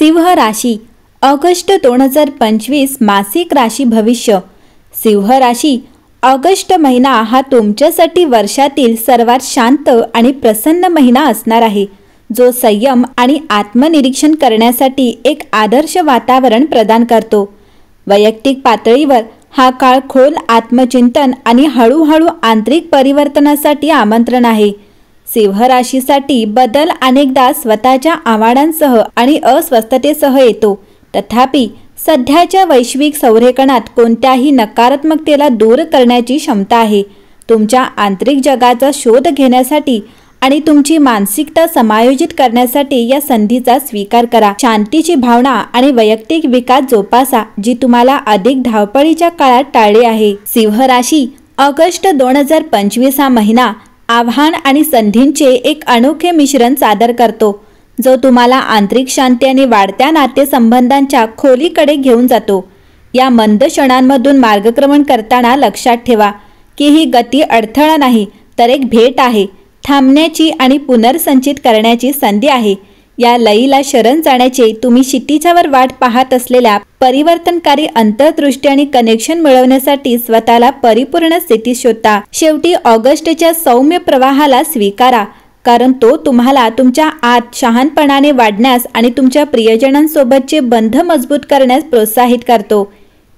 सिंह राशी ऑगस्ट 2025 मासिक राशी भविष्य। सिंह राशी ऑगस्ट महिना हा तुमच्यासाठी वर्षातील सर्वात शांत आणि प्रसन्न महिना असणार आहे, जो संयम आणि आत्मनिरीक्षण करण्यासाठी एक आदर्श वातावरण प्रदान करतो। वैयक्तिक पातळीवर हा काळ खोल आत्मचिंतन आणि हळूहळू आंतरिक परिवर्तनासाठी आमंत्रण आहे। सिंह राशीसाठी बदल अनेकदा स्वतःच्या आव्हानांसह आणि अस्वस्थतेसह येतो, तथापि सध्याच्या वैश्विक संरेखनात कोणत्याही नकारात्मकतेला दूर करण्याची क्षमता आहे। तुमच्या आंतरिक जगाचा शोध घेण्यासाठी आणि तुमची मानसिकता समायोजित करण्यासाठी या संधीचा स्वीकार करा। शांतीची भावना आणि वैयक्तिक विकास जोपासा, जी तुम्हाला अधिक धावपळीच्या काळात टाळली आहे। सिंह राशी ऑगस्ट 2025 हा महिना आव्हान आणि संधींचे एक अनोखे मिश्रण सादर करतो, जो तुम्हाला आंतरिक शांती आणि वाढत्या नातेसंबंधांच्या खोलीकडे घेऊन जातो। या मंद क्षणांमधून मार्गक्रमण करताना लक्षात ठेवा की ही गती अडथळा नाही, तर एक भेट आहे, थांबण्याची आणि पुनर्संचित करण्याची संधी आहे। या लयीला शरण जाण्याचे तुम्ही क्षितिजावर वाट पाहत असलेल्या परिवर्तनकारी अंतर्दृष्टी आणि कनेक्शन मिळवण्यासाठी स्वतःला परिपूर्ण स्थितीत शोधता। शेवटी ऑगस्टच्या सौम्य प्रवाहाला स्वीकारा, कारण तो तुम्हाला तुमच्या आत शहाणपणाने वाढण्यास आणि तुमच्या प्रियजनांसोबतचे बंध मजबूत करण्यास प्रोत्साहित करतो।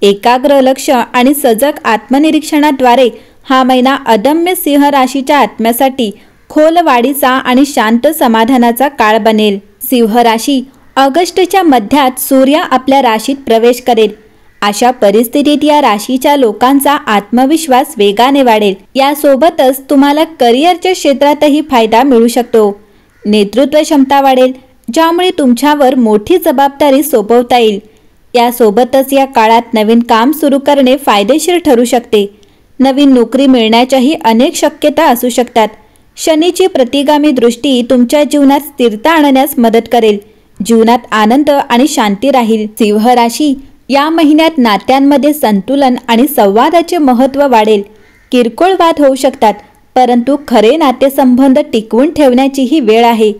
एकाग्र लक्ष आणि सजग आत्मनिरीक्षणाद्वारे हा महिना अदम्य सिंह राशीच्या आत्म्यासाठी खोल वाढीचा आणि शांत समाधानाचा काळ बनेल। सिंह राशी ऑगस्टच्या मध्यात सूर्य आपल्या राशीत प्रवेश करेल। अशा परिस्थितीत या राशीच्या लोकांचा आत्मविश्वास वेगाने वाढेल। यासोबतच तुम्हाला करिअरच्या क्षेत्रातही फायदा मिळू शकतो। नेतृत्व क्षमता वाढेल, ज्यामुळे तुमच्यावर मोठी जबाबदारी सोपवता येईल। यासोबतच या काळात नवीन काम सुरू करणे फायदेशीर ठरू शकते। नवीन नोकरी मिळण्याच्याही अनेक शक्यता असू शकतात। शनीची प्रतिगामी दृष्टी तुमच्या जीवनात स्थिरता आणण्यास मदत करेल। जीवनात आनंद आणि शांती राहील। सिंह राशी या महिन्यात नात्यांमध्ये संतुलन आणि संवादाचे महत्त्व वाढेल। किरकोळ वाद होऊ शकतात, परंतु खरे नातेसंबंध टिकवून ठेवण्याची ही वेळ आहे।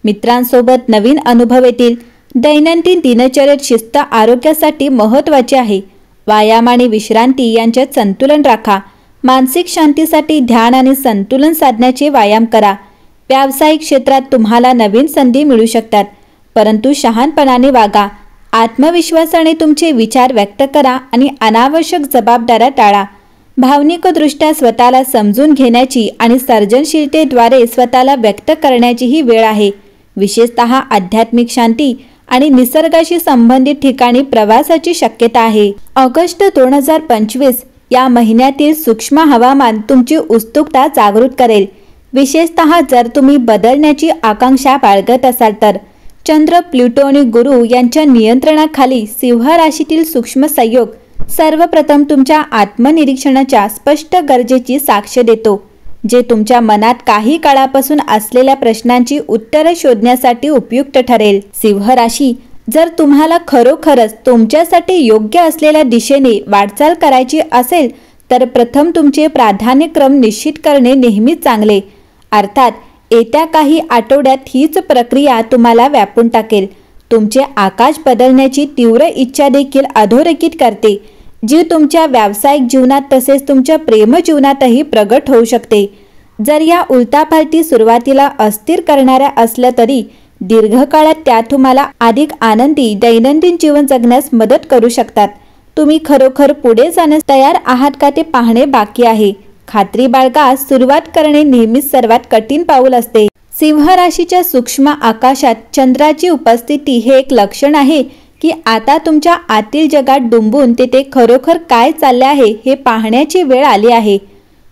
मित्रांसोबत नवीन अनुभव येतील। दैनंदिन दिनचर्येत शिस्त आरोग्यासाठी महत्त्वाची आहे। व्यायाम आणि विश्रांती यांच्यात संतुलन राखा। मानसिक शांतीसाठी ध्यान आणि संतुलन साधण्याचे व्यायाम करा। व्यावसायिक क्षेत्रात तुम्हाला नवीन संधी मिळू शकतात, परंतु शहाणपणाने वागा। आत्मविश्वासाने तुमचे विचार व्यक्त करा आणि अनावश्यक जबाबदाऱ्या टाळा। भावनिकदृष्ट्या स्वतःला समजून घेण्याची आणि सर्जनशीलतेद्वारे स्वतःला व्यक्त करण्याची ही वेळ आहे। विशेषतः आध्यात्मिक शांती आणि निसर्गाशी संबंधित ठिकाणी प्रवासाची शक्यता आहे। ऑगस्ट 2025 या महिन्यातील सूक्ष्म हवामान तुमची उत्सुकता जागृत करेल, विशेषतः जर तुम्ही बदलण्याची आकांक्षा बाळगत असाल तर। चंद्र, प्लुटो आणि गुरु यांच्या नियंत्रणाखाली सिंह राशीतील सूक्ष्म संयोग सर्वप्रथम तुमच्या आत्मनिरीक्षणाच्या स्पष्ट गरजेची साक्ष देतो, जे तुमच्या मनात काही काळापासून असलेल्या प्रश्नांची उत्तरे शोधण्यासाठी उपयुक्त ठरेल। सिंह राशी जर तुम्हाला खरोखरच तुमच्यासाठी योग्य असलेल्या दिशेने वाटचाल करायची असेल, तर प्रथम तुमचे प्राधान्यक्रम निश्चित करणे नेहमीच चांगले। अर्थात येत्या काही आठवड्यात हीच प्रक्रिया तुम्हाला व्यापून टाकेल। तुमचे आकाश बदलण्याची तीव्र इच्छा देखील अधोरेखित करते, जी तुमच्या व्यावसायिक जीवनात तसेच तुमच्या प्रेमजीवनातही प्रगट होऊ शकते। जर या उलटापालटी सुरुवातीला अस्थिर करणाऱ्या असल्या तरी दीर्घकाळात त्या तुम्हाला अधिक आनंदी दैनंदिन जीवन जगण्यास मदत करू शकतात। तुम्ही खरोखर पुढे जाण्यास तयार आहात का ते पाहणे बाकी आहे। खात्री बाळगा, सुरुवात करणे नेहमीच सर्वात कठीण पाऊल असते। सिंह राशीच्या सूक्ष्म आकाशात चंद्राची उपस्थिती हे एक लक्षण आहे की आता तुमच्या आतील जगात डुंबून तेथे खरोखर काय चालले आहे हे पाहण्याची वेळ आली आहे।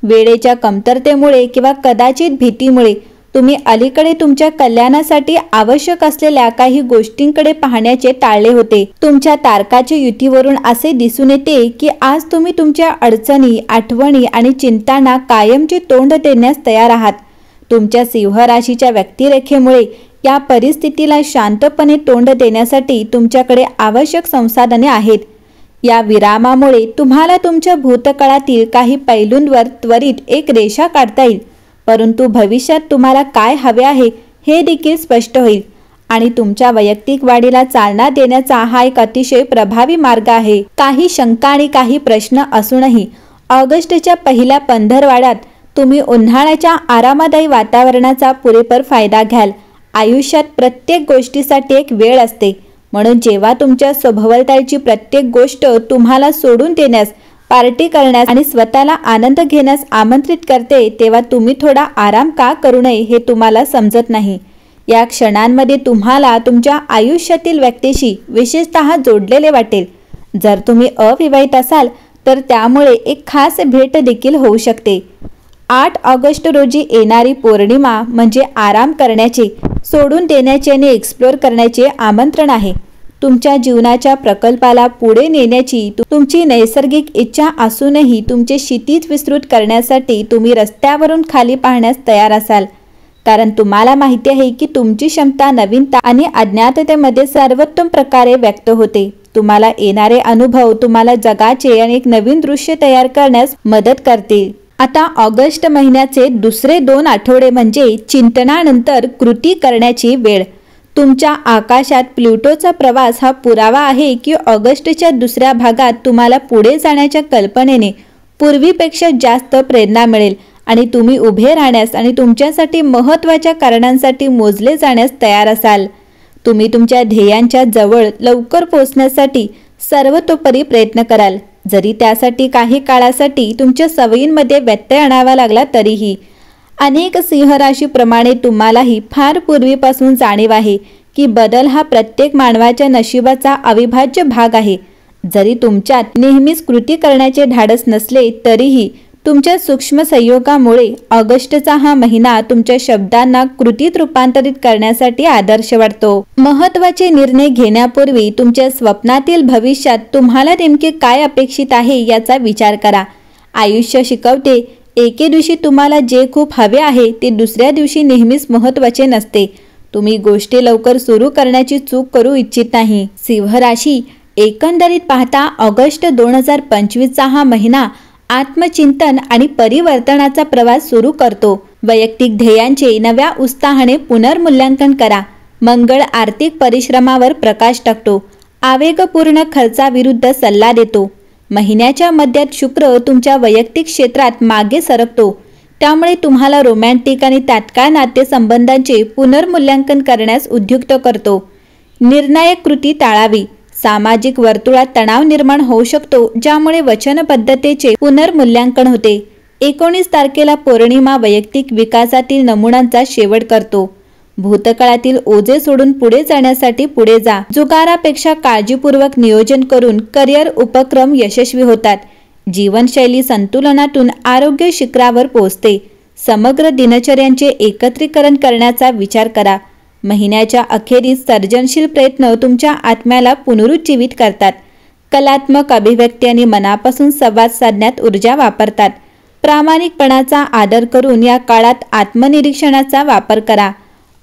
वेळेच्या कमतरतेमुळे किंवा कदाचित भीतीमुळे तुम्ही अलीकडे तुमच्या कल्याणासाठी आवश्यक असलेल्या काही गोष्टींकडे पाहण्याचे टाळले होते। तुमच्या तारकाच्या युतीवरून असे दिसून येते की आज तुम्ही तुमच्या अडचणी, आठवणी आणि चिंतांना कायमचे तोंड देण्यास तयार आहात। तुमच्या सिंह राशीच्या व्यक्तिरेखेमुळे या परिस्थितीला शांतपणे तोंड देण्यासाठी तुमच्याकडे आवश्यक संसाधने आहेत। या विरामामुळे तुम्हाला तुमच्या भूतकाळातील काही पैलूंवर त्वरित एक रेषा काढता येईल, परंतु भविष्यात तुम्हाला काय हवे आहे हे देखील स्पष्ट होईल। आणि तुमच्या वैयक्तिक वाढीला चालना देण्याचा हा एक अतिशय प्रभावी मार्ग आहे. काही शंका आणि काही प्रश्न असूनही ऑगस्टच्या पहिल्या पंधरवड्यात तुम्ही उन्हाळ्याच्या आरामदायी वातावरणाचा पुरेपूर फायदा घ्याल. आयुष्यात प्रत्येक गोष्टीसाठी एक वेळ असते, म्हणून जेव्हा तुमच्या सभोवतालची प्रत्येक गोष्ट तुम्हाला सोडून देण्यास, पार्टी करण्यास आणि स्वतःला आनंद घेण्यास आमंत्रित करते, तेव्हा तुम्ही थोडा आराम का करू नये हे तुम्हाला समजत नाही. या क्षणांमध्ये तुम्हाला तुमच्या आयुष्यातील व्यक्तीशी विशेषतः जोडलेले वाटेल. जर तुम्ही अविवाहित असाल तर त्यामुळे एक खास भेट देखील होऊ शकते. 8 ऑगस्ट रोजी येणारी पौर्णिमा म्हणजे आराम करण्याचे, सोडून देण्याचे आणि एक्सप्लोर करण्याचे आमंत्रण आहे. तुमच्या जीवनाच्या प्रकल्पाला पुढे नेण्याची तुमची नैसर्गिक इच्छा असूनही तुमचे क्षितिज विस्तृत करण्यासाठी तुम्ही रस्त्यावरून खाली पाहण्यास तयार असाल. कारण तुम्हाला माहिती आहे की तुमची क्षमता नवीनता आणि अज्ञाततेमध्ये सर्वोत्तम प्रकारे व्यक्त होते. तुम्हाला येणारे अनुभव तुम्हाला जगाचे आणि एक नवीन दृश्य तयार करण्यास मदत करतील. आता ऑगस्ट महिन्याचे दुसरे 2 आठवडे म्हणजे चिंतनानंतर कृती करण्याची वेळ. तुमच्या आकाशात प्लुटोचा प्रवास हा पुरावा आहे की ऑगस्टच्या दुसऱ्या भागात तुम्हाला पुढे जाण्याच्या कल्पनेने पूर्वीपेक्षा जास्त प्रेरणा मिळेल आणि तुम्ही उभे राहण्यास आणि तुमच्यासाठी महत्त्वाच्या कारणांसाठी मोजले जाण्यास तयार असाल. तुम्ही तुमच्या ध्येयांच्या जवळ लवकर पोहोचण्यासाठी सर्वतोपरी प्रयत्न कराल, जरी त्यासाठी काही काळासाठी तुमच्या सवयींमध्ये व्यत्यय आणावा लागला तरीही. अनेक सिंह राशीप्रमाणे तुम्हालाही फार पूर्वीपासून जाणीव आहे की बदल हा प्रत्येक मानवाच्या नशिबाचा अविभाज्य भाग आहे. जरी तुमच्यात नेहमीच कृती करण्याचे धाडस नसले तरीही तुमच्या सूक्ष्म संयोगामुळे ऑगस्टचा हा महिना तुमच्या शब्दांना कृतीत रूपांतरित करण्यासाठी आदर्श वाटतो. महत्त्वाचे निर्णय घेण्यापूर्वी तुमच्या स्वप्नातील भविष्यात तुम्हाला नेमके काय अपेक्षित आहे याचा विचार करा. आयुष्य शिकवते, एके दिवशी तुम्हाला जे खूप हवे आहे ते दुसऱ्या दिवशी नेहमीच महत्त्वाचे नसते. तुम्ही गोष्टी लवकर सुरू करण्याची चूक करू इच्छित नाही. सिंह राशी, एकंदरीत पाहता ऑगस्ट 2025चा हा महिना आत्मचिंतन आणि परिवर्तनाचा प्रवास सुरू करतो. वैयक्तिक ध्येयांचे नव्या उत्साहाने पुनर्मूल्यांकन करा. मंगळ आर्थिक परिश्रमावर प्रकाश टाकतो, आवेगपूर्ण खर्चाविरुद्ध सल्ला देतो. महिन्याच्या मध्यात शुक्र तुमच्या वैयक्तिक क्षेत्रात मागे सरकतो, त्यामुळे तुम्हाला रोमॅन्टिक आणि तात्काळ नातेसंबंधांचे पुनर्मूल्यांकन करण्यास उद्युक्त करतो. निर्णायक कृती टाळावी. सामाजिक वर्तुळात तणाव निर्माण होऊ शकतो, ज्यामुळे वचनबद्धतेचे पुनर्मूल्यांकन होते. 19 तारखेला पौर्णिमा वैयक्तिक विकासातील नमुन्यांचा शेवट करतो. भूतकाळातील ओझे सोडून पुढे जाण्यासाठी पुढे जा. जुगारापेक्षा काळजीपूर्वक नियोजन करून करिअर उपक्रम यशस्वी होतात. जीवनशैली संतुलनातून आरोग्य शिखरावर पोहोचते. समग्र दिनचर्यांचे एकत्रीकरण करण्याचा विचार करा. महिन्याच्या अखेरीस सर्जनशील प्रयत्न तुमच्या आत्म्याला पुनरुज्जीवित करतात. कलात्मक अभिव्यक्ती आणि मनापासून संवाद साधण्यात ऊर्जा वापरतात. प्रामाणिकपणाचा आदर करून या काळात आत्मनिरीक्षणाचा वापर करा.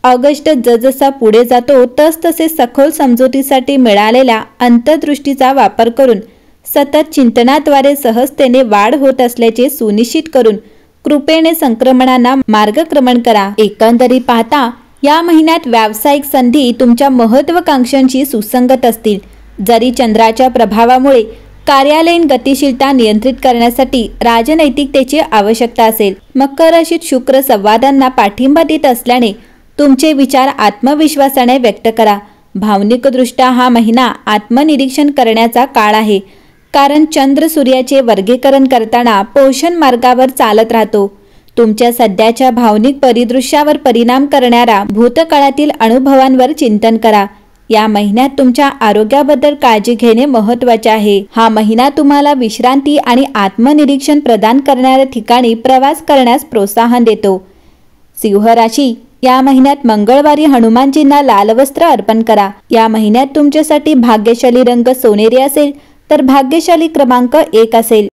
ऑगस्ट जसजसा पुढे जातो तसतसे सखोल समजुतीसाठी मिळालेल्या अंतर्दृष्टीचा वापर करून सतत चिंतनाद्वारे सहजतेने वाढ होत असल्याचे सुनिश्चित करून कृपेने संक्रमणांना मार्गक्रमण करा. एकंदरीत पाहता या महिन्यात व्यावसायिक संधी तुमच्या महत्त्वाकांक्षांशी सुसंगत असतील. जरी चंद्राच्या प्रभावामुळे कार्यालयीन गतिशीलता नियंत्रित करण्यासाठी राजनैतिकतेची आवश्यकता असेल. मकर राशीत शुक्र संवादांना पाठिंबा देत असल्याने तुमचे विचार आत्मविश्वासाने व्यक्त करा. भावनिकदृष्ट्या हा महिना आत्मनिरीक्षण करण्याचा काळ आहे, कारण चंद्र सूर्याचे वर्गीकरण करताना पोषण मार्गावर चालत राहतो. तुमच्या सध्याच्या भावनिक परिदृश्यावर परिणाम करणाऱ्या भूतकाळातील अनुभवांवर चिंतन करा. या महिन्यात तुमच्या आरोग्याबद्दल काळजी घेणे महत्त्वाचे आहे. हा महिना तुम्हाला विश्रांती आणि आत्मनिरीक्षण प्रदान करणाऱ्या ठिकाणी प्रवास करण्यास प्रोत्साहन देतो. सिंह राशी, या महिन्यात मंगळवारी हनुमानजींना लाल वस्त्र अर्पण करा. या महिन्यात तुमच्यासाठी भाग्यशाली रंग सोनेरी असेल तर भाग्यशाली क्रमांक 1 असेल.